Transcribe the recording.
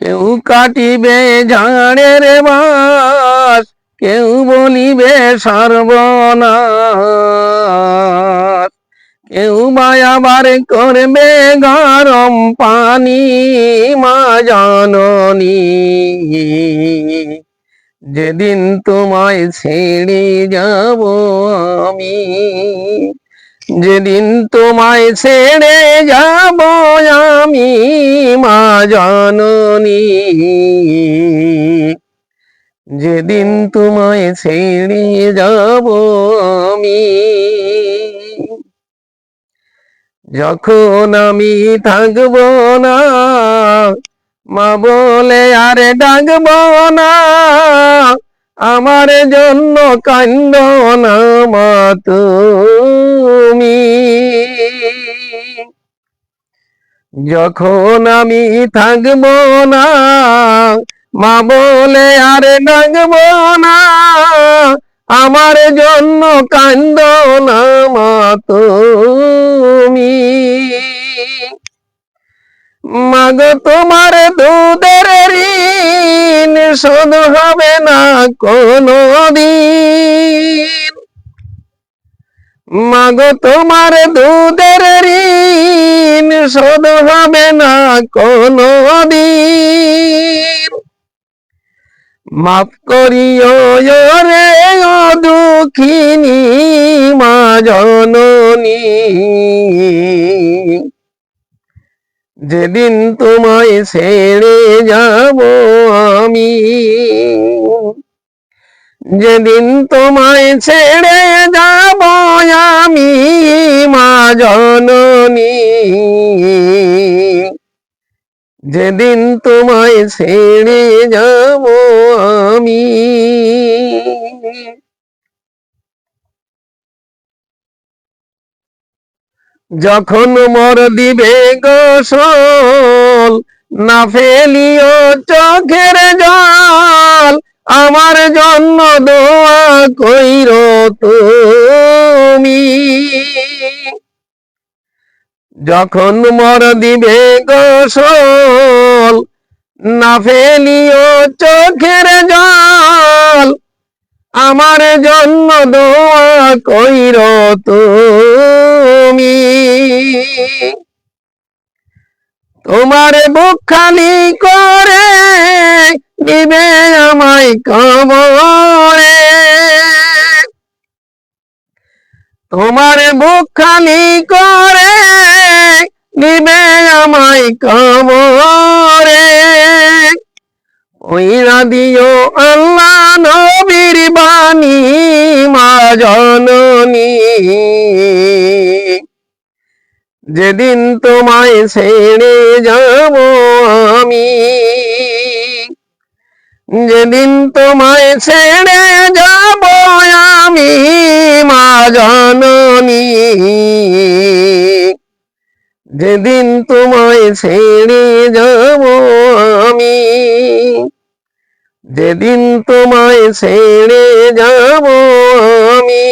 কেউ কাটিবে ঝাড়ের বাস, কেউ বলিবে সর্বনাশ, কেউ বা আবার করবে গরম পানি মা জননী। যেদিন তোমায় ছেড়ে যাব আমি, যেদিন তোমায় ছেড়ে যাব আমি মা জননী, যেদিন তোমায় ছেড়ে যাব আমি। যখন আমি থাকব না মা বলে আর ডাকব না, আমার জন্য কান্দ না মা তুমি। যখন আমি থাকব না মা বলে আর ডাকব না, আমার জন্য কান্দ না মা তুমি। মাগো তোমার দুধের ঋণ শোধ হবে না কোনো দিন, মাগো তোমার দুধের ঋণ শোধ হবে না কোনো দিন। মাফ করিও রে ও দুঃখিনী মা জননী, যেদিন তোমায় ছেড়ে যাব আমি, যেদিন তোমায় ছেড়ে যাব আমি মা জননী, যেদিন তোমায় ছেড়ে যাব আমি। যখন মর দিবে গোসল না ফেলিও চোখের জল, আমার জন্য দোয়া কইরো তুমি। যখন মর দিবে গোসল না ফেলিও চোখের জল, আমার জন্য দোয়া কইরো তুমি। তোমার বুক খালি করে দিবে আমায় কবরে, তোমার বুক খালি করে দিবে আমায় কবরে। ওইরা দিও আল্লাহ নবীর বাণী মা জননী, যেদিন তোমায় ছেড়ে যাব আমি, যেদিন তোমায় ছেড়ে যাব আমি মা জননী, যেদিন তোমায় ছেড়ে যাব আমি, যেদিন তোমায় ছেড়ে যাব আমি।